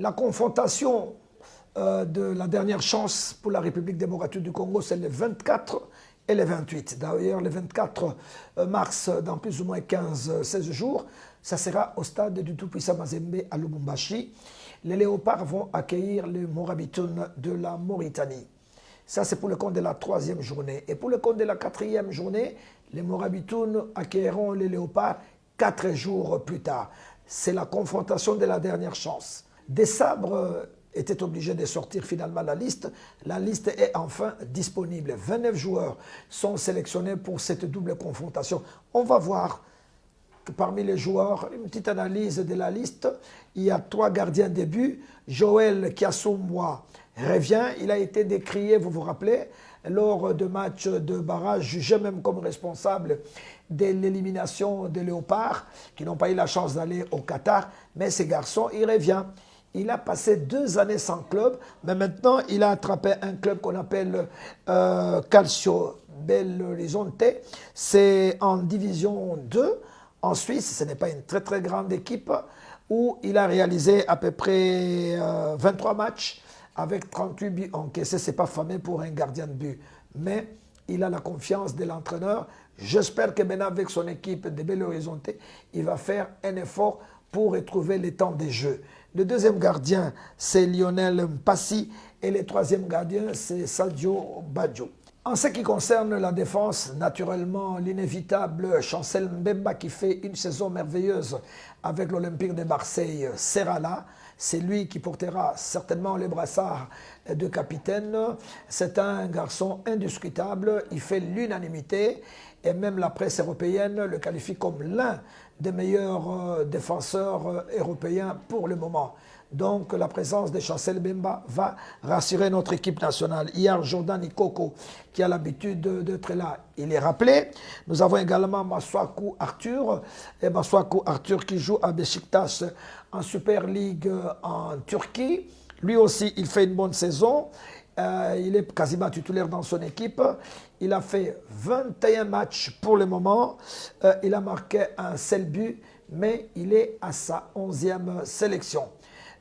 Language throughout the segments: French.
La confrontation de la dernière chance pour la République démocratique du Congo, c'est le 24 et le 28. D'ailleurs, le 24 mars, dans plus ou moins 15-16 jours, ça sera au stade du tout-puissant Mazembe à Lubumbashi. Les Léopards vont accueillir les Morabitoun de la Mauritanie. Ça, c'est pour le compte de la 3e journée. Et pour le compte de la 4e journée, les Morabitoun accueilleront les Léopards 4 jours plus tard. C'est la confrontation de la dernière chance. Des Sabres était obligé de sortir finalement la liste. La liste est enfin disponible. 29 joueurs sont sélectionnés pour cette double confrontation. On va voir que parmi les joueurs, une petite analyse de la liste, il y a 3 gardiens de but. Joël Kiassoumwa revient. Il a été décrié, vous vous rappelez, lors de matchs de barrage, jugé même comme responsable de l'élimination des Léopards, qui n'ont pas eu la chance d'aller au Qatar. Mais ces garçons, il revient. Il a passé 2 années sans club, mais maintenant, il a attrapé un club qu'on appelle Calcio Belo Horizonte. C'est en division 2, en Suisse. Ce n'est pas une très très grande équipe, où il a réalisé à peu près 23 matchs avec 38 buts encaissés. Ce n'est pas fameux pour un gardien de but, mais il a la confiance de l'entraîneur. J'espère que maintenant, avec son équipe de Belo Horizonte, il va faire un effort pour retrouver le temps des jeux. Le deuxième gardien, c'est Lionel Mpassi. Et le troisième gardien, c'est Sadio Badjo. En ce qui concerne la défense, naturellement, l'inévitable Chancel Mbemba qui fait une saison merveilleuse avec l'Olympique de Marseille sera là. C'est lui qui portera certainement les brassards de capitaine. C'est un garçon indiscutable. Il fait l'unanimité. Et même la presse européenne le qualifie comme l'un des meilleurs défenseurs européens pour le moment. Donc la présence de Chancel Mbemba va rassurer notre équipe nationale. Hier, Jordan Ikoko, qui a l'habitude d'être là, il est rappelé. Nous avons également Masuaku Arthur. Et Masuaku Arthur qui joue à Beşiktaş en Super League en Turquie. Lui aussi, il fait une bonne saison. Il est quasiment titulaire dans son équipe. Il a fait 21 matchs pour le moment. Il a marqué un seul but, mais il est à sa 11e sélection.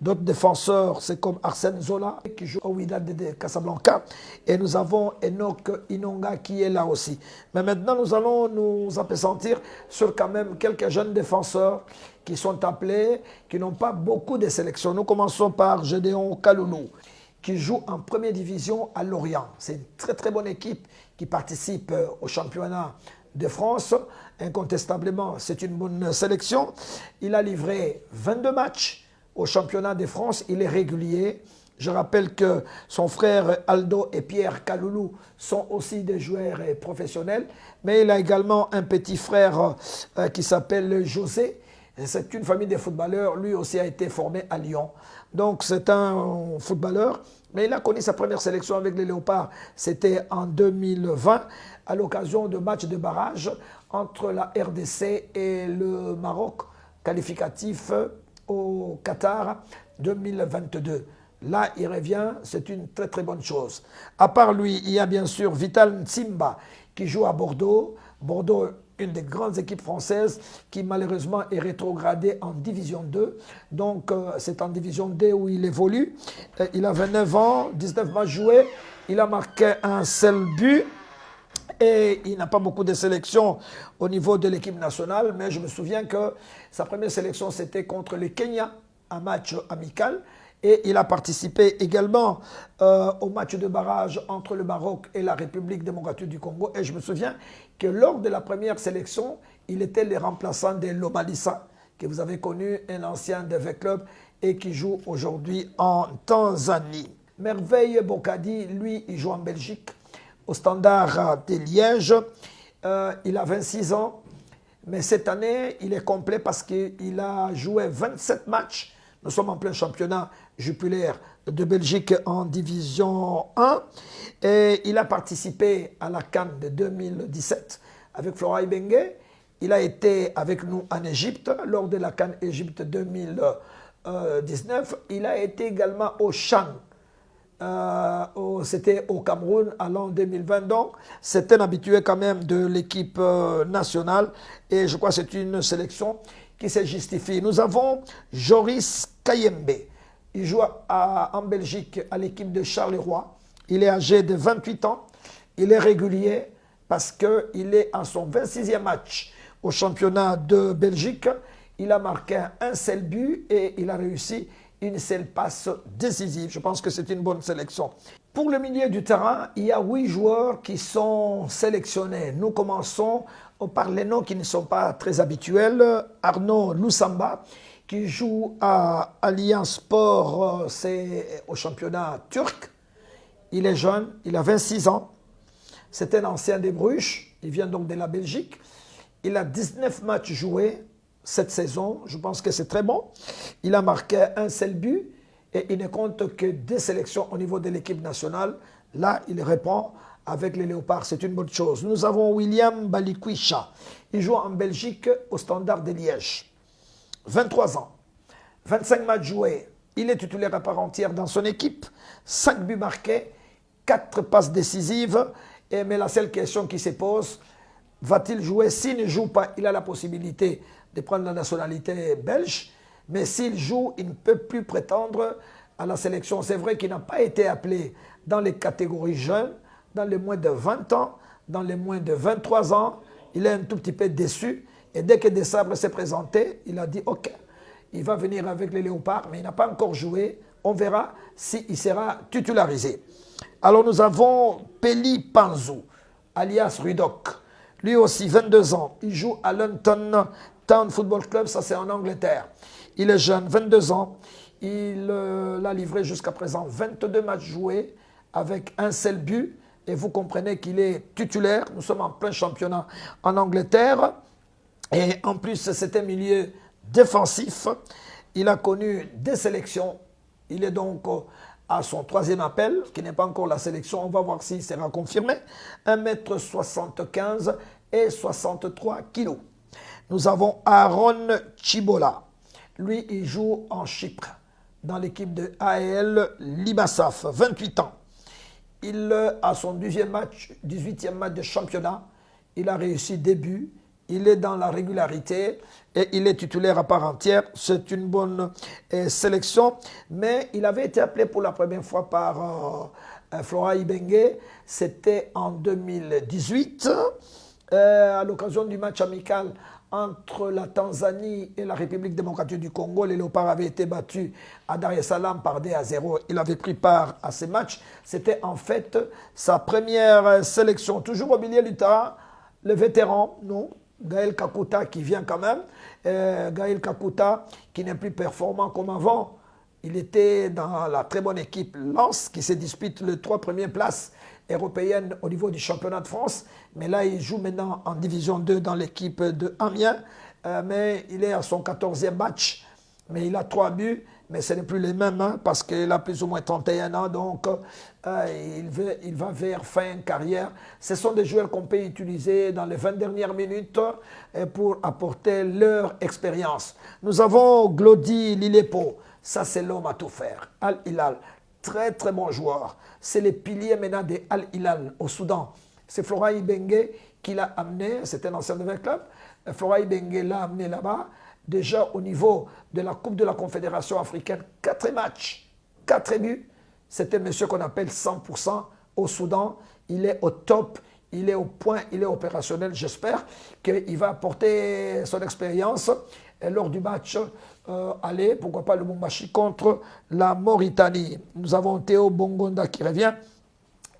D'autres défenseurs, c'est comme Arsène Zola qui joue au Wydad de Casablanca. Et nous avons Enoch Inonga qui est là aussi. Mais maintenant, nous allons nous appesantir sur quand même quelques jeunes défenseurs qui sont appelés, qui n'ont pas beaucoup de sélections. Nous commençons par Gédéon Kaloulou, qui joue en première division à Lorient. C'est une très très bonne équipe qui participe au championnat de France. Incontestablement, c'est une bonne sélection. Il a livré 22 matchs au championnat de France. Il est régulier. Je rappelle que son frère Aldo et Pierre Kaloulou sont aussi des joueurs professionnels. Mais il a également un petit frère qui s'appelle José. C'est une famille de footballeurs. Lui aussi a été formé à Lyon. Donc c'est un footballeur. Mais il a connu sa première sélection avec les Léopards. C'était en 2020 à l'occasion de matchs de barrage entre la RDC et le Maroc, qualificatif au Qatar 2022. Là, il revient, c'est une très très bonne chose. À part lui, il y a bien sûr Vital Nsimba qui joue à Bordeaux. Bordeaux, une des grandes équipes françaises qui malheureusement est rétrogradée en Division 2. Donc, c'est en Division D où il évolue. Il a 29 ans, 19 matchs joués. Il a marqué un seul but. Et il n'a pas beaucoup de sélections au niveau de l'équipe nationale, mais je me souviens que sa première sélection, c'était contre le Kenya, un match amical. Et il a participé également au match de barrage entre le Maroc et la République démocratique du Congo. Et je me souviens que lors de la première sélection, il était le remplaçant de Lomalissa, que vous avez connu, un ancien de V-Club et qui joue aujourd'hui en Tanzanie. Merveille Bokadi, lui, il joue en Belgique, au Standard de Liège. Il a 26 ans, mais cette année, il est complet parce qu'il a joué 27 matchs. Nous sommes en plein championnat jupulaire de Belgique en Division 1. Et il a participé à la CAN de 2017 avec Flora Ibenge. Il a été avec nous en Égypte lors de la CAN Égypte 2019. Il a été également au Chan. C'était au Cameroun à l'an 2020. Donc, c'est un habitué quand même de l'équipe nationale. Et je crois que c'est une sélection qui se justifie. Nous avons Joris Kayembe. Il joue en Belgique à l'équipe de Charleroi. Il est âgé de 28 ans. Il est régulier parce qu'il est à son 26e match au championnat de Belgique. Il a marqué un seul but et il a réussi une seule passe décisive. Je pense que c'est une bonne sélection. Pour le milieu du terrain, il y a 8 joueurs qui sont sélectionnés. Nous commençons par les noms qui ne sont pas très habituels. Arnaud Loussamba, qui joue à Alliance Sport, c'est au championnat turc. Il est jeune, il a 26 ans. C'est un ancien des Bruges, il vient donc de la Belgique. Il a 19 matchs joués cette saison, je pense que c'est très bon. Il a marqué un seul but et il ne compte que 2 sélections au niveau de l'équipe nationale. Là, il répond avec les Léopards, c'est une bonne chose. Nous avons William Balikwisha. Il joue en Belgique au Standard de Liège. 23 ans, 25 matchs joués. Il est titulaire à part entière dans son équipe. 5 buts marqués, 4 passes décisives. Mais la seule question qui se pose, va-t-il jouer? S'il ne joue pas, il a la possibilité de prendre la nationalité belge. Mais s'il joue, il ne peut plus prétendre à la sélection. C'est vrai qu'il n'a pas été appelé dans les catégories jeunes, dans les moins de 20 ans, dans les moins de 23 ans. Il est un tout petit peu déçu. Et dès que Desabre s'est présenté, il a dit « Ok, il va venir avec les Léopards, mais il n'a pas encore joué. On verra s'il sera titularisé. » Alors nous avons Peli Panzou, alias Rudok. Lui aussi, 22 ans. Il joue à Luton Town Football Club, ça c'est en Angleterre. Il est jeune, 22 ans. Il a livré jusqu'à présent 22 matchs joués avec un seul but. Et vous comprenez qu'il est titulaire. Nous sommes en plein championnat en Angleterre. Et en plus, c'est un milieu défensif. Il a connu des sélections. Il est donc à son 3e appel, qui n'est pas encore la sélection. On va voir s'il sera confirmé. 1m75 et 63 kg. Nous avons Aaron Chibola. Lui, il joue en Chypre, dans l'équipe de AEL Limassaf, 28 ans. Il a son 18e match de championnat. Il a réussi des buts. Il est dans la régularité et il est titulaire à part entière. C'est une bonne sélection. Mais il avait été appelé pour la première fois par Flora Ibenge. C'était en 2018, à l'occasion du match amical entre la Tanzanie et la République démocratique du Congo. Les Léopards avaient été battus à Dar es Salaam par 2-0. Il avait pris part à ces matchs. C'était en fait sa première sélection. Toujours au milieu du terrain, le vétéran, non, Gaël Kakuta qui vient quand même. Gaël Kakuta qui n'est plus performant comme avant. Il était dans la très bonne équipe Lens qui se dispute les 3 premières places européennes au niveau du championnat de France. Mais là, il joue maintenant en Division 2 dans l'équipe de Amiens. Mais il est à son 14e match. Mais il a 3 buts. Mais ce n'est plus les mêmes hein, parce qu'il a plus ou moins 31 ans. Donc, il va vers fin de carrière. Ce sont des joueurs qu'on peut utiliser dans les 20 dernières minutes pour apporter leur expérience. Nous avons Glody Lilepo. Ça, c'est l'homme à tout faire. Al Hilal, très très bon joueur. C'est le pilier maintenant de Al Hilal au Soudan. C'est Flora Ibenge qui l'a amené. C'est un ancien de club. Flora Ibenge l'a amené là-bas. Déjà au niveau de la Coupe de la Confédération africaine, 4 matchs, 4 buts. C'est un monsieur qu'on appelle 100% au Soudan. Il est au top, il est au point, il est opérationnel. J'espère qu'il va apporter son expérience lors du match aller, pourquoi pas le Lubumbashi contre la Mauritanie. Nous avons Théo Bongonda qui revient.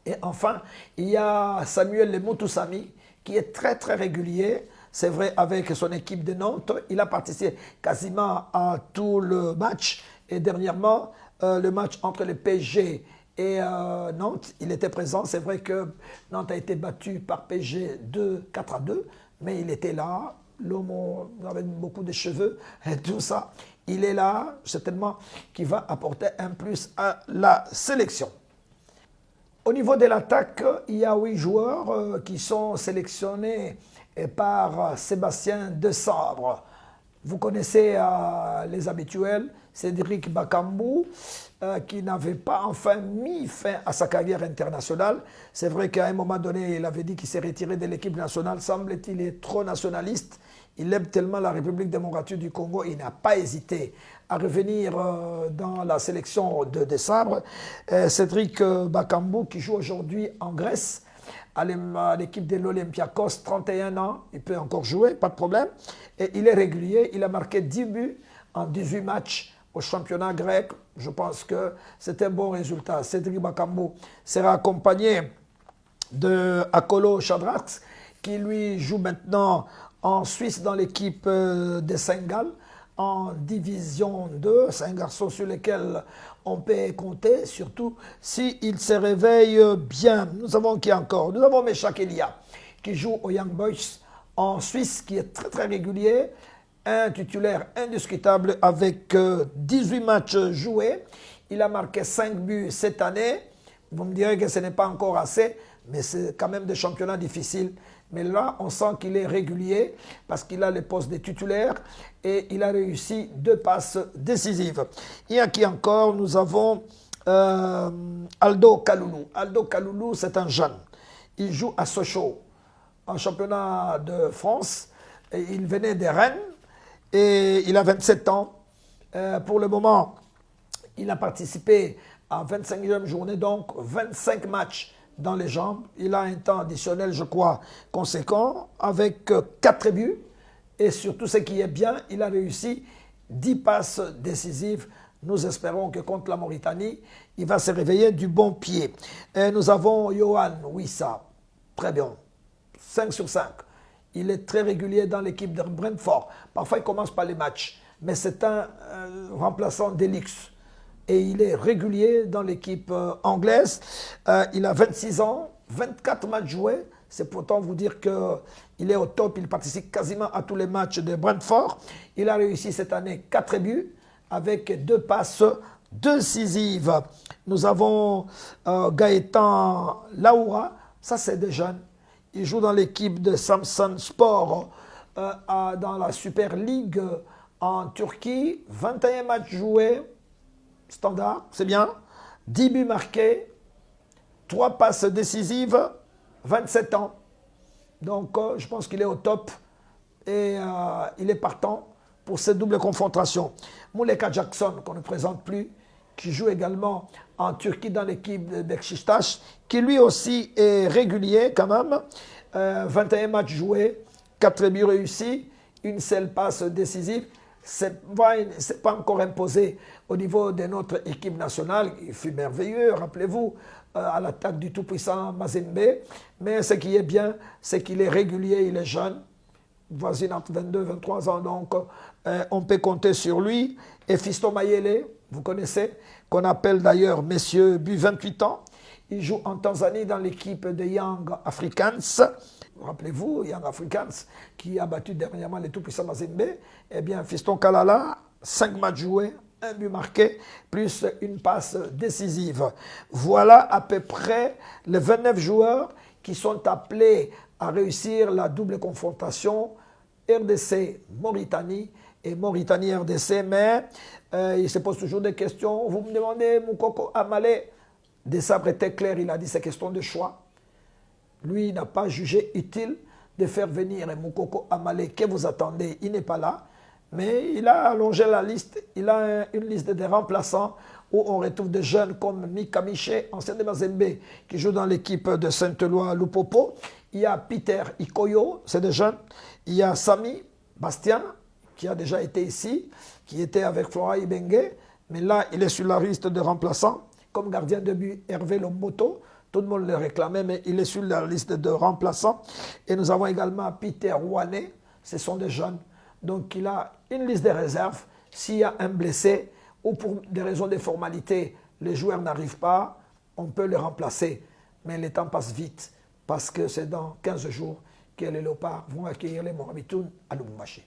Et enfin, il y a Samuel Lemotoussami qui est très très régulier. C'est vrai, avec son équipe de Nantes, il a participé quasiment à tout le match. Et dernièrement, le match entre le PSG et Nantes, il était présent. C'est vrai que Nantes a été battu par PSG 4-2, mais il était là. L'homme avait beaucoup de cheveux et tout ça. Il est là, certainement, qui va apporter un plus à la sélection. Au niveau de l'attaque, il y a 8 joueurs qui sont sélectionnés par Sébastien Desabre. Vous connaissez les habituels, Cédric Bakambu, qui n'avait pas enfin mis fin à sa carrière internationale. C'est vrai qu'à un moment donné, il avait dit qu'il s'est retiré de l'équipe nationale. Semble-t-il, il est trop nationaliste. Il aime tellement la République démocratique du Congo. Il n'a pas hésité à revenir dans la sélection de décembre. Cédric Bakambu, qui joue aujourd'hui en Grèce, à l'équipe de l'Olympiakos, 31 ans, il peut encore jouer, pas de problème. Et il est régulier, il a marqué 10 buts en 18 matchs au championnat grec. Je pense que c'est un bon résultat. Cédric Bakambu sera accompagné de Akolo Shadrax, qui lui joue maintenant en Suisse dans l'équipe de Saint-Gall, en division 2. C'est un garçon sur lequel on peut compter, surtout s'il se réveille bien. Nous avons qui encore? Nous avons Meshak Elia, qui joue au Young Boys en Suisse, qui est très très régulier. Un titulaire indiscutable avec 18 matchs joués. Il a marqué 5 buts cette année. Vous me direz que ce n'est pas encore assez, mais c'est quand même des championnats difficiles. Mais là, on sent qu'il est régulier parce qu'il a les postes de titulaires et il a réussi 2 passes décisives. Il y a qui encore? Nous avons Aldo Kaloulou. Aldo Kaloulou, c'est un jeune. Il joue à Sochaux, en championnat de France. Et il venait des Rennes et il a 27 ans. Pour le moment, il a participé à 25e journée, donc 25 matchs dans les jambes. Il a un temps additionnel, je crois, conséquent, avec 4 buts. Et surtout, ce qui est bien, il a réussi 10 passes décisives. Nous espérons que contre la Mauritanie, il va se réveiller du bon pied. Et nous avons Johan Wissa, très bien, 5 sur 5. Il est très régulier dans l'équipe de Brentford. Parfois, il commence par les matchs, mais c'est un remplaçant d'élix. Et il est régulier dans l'équipe anglaise. Il a 26 ans, 24 matchs joués. C'est pourtant vous dire qu'il est au top. Il participe quasiment à tous les matchs de Brentford. Il a réussi cette année 4 buts avec 2 passes décisives. Nous avons Gaëtan Laoura. Ça, c'est des jeunes. Il joue dans l'équipe de Samsun Sport dans la Super League en Turquie. 21 matchs joués. Standard, c'est bien. 10 buts marqués, 3 passes décisives, 27 ans. Donc, je pense qu'il est au top et il est partant pour cette double confrontation. Mouleka Jackson, qu'on ne présente plus, qui joue également en Turquie dans l'équipe de Beşiktaş, qui lui aussi est régulier quand même. 21 matchs joués, 4 buts réussis, une seule passe décisive. Ce n'est pas encore imposé au niveau de notre équipe nationale. Il fut merveilleux, rappelez-vous, à l'attaque du tout-puissant Mazembe. Mais ce qui est bien, c'est qu'il est régulier, il est jeune, voisine entre 22 et 23 ans, donc on peut compter sur lui. Et Fiston Mayele, vous connaissez, qu'on appelle d'ailleurs Messieurs Bu, 28 ans. Il joue en Tanzanie dans l'équipe de Young Africans. Rappelez-vous, Young Africans, qui a battu dernièrement les tout-puissants Mazembe. Eh bien, Fiston Kalala, 5 matchs joués, 1 but marqué, plus une passe décisive. Voilà à peu près les 29 joueurs qui sont appelés à réussir la double confrontation RDC-Mauritanie et Mauritanie-RDC. Mais il se pose toujours des questions. Vous me demandez, Moukoko Amale, Desabre était clair, il a dit c'est question de choix. Lui n'a pas jugé utile de faire venir Moukoko Amale que vous attendez. Il n'est pas là, mais il a allongé la liste. Il a une liste de remplaçants où on retrouve des jeunes comme Mika Miché, ancien de Mazembe, qui joue dans l'équipe de Saint-Éloi Lupopo. Il y a Peter Ikoyo, c'est des jeunes. Il y a Sami Bastien, qui a déjà été ici, qui était avec Flora Ibengue, mais là, il est sur la liste de remplaçants. Comme gardien de but, Hervé Lomboto. Tout le monde le réclamait, mais il est sur la liste de remplaçants. Et nous avons également Peter Wane. Ce sont des jeunes. Donc, il a une liste de réserves. S'il y a un blessé ou pour des raisons de formalité, les joueurs n'arrivent pas, on peut les remplacer. Mais le temps passe vite parce que c'est dans 15 jours que les Léopards vont accueillir les Morabitoun à Lubumbashi.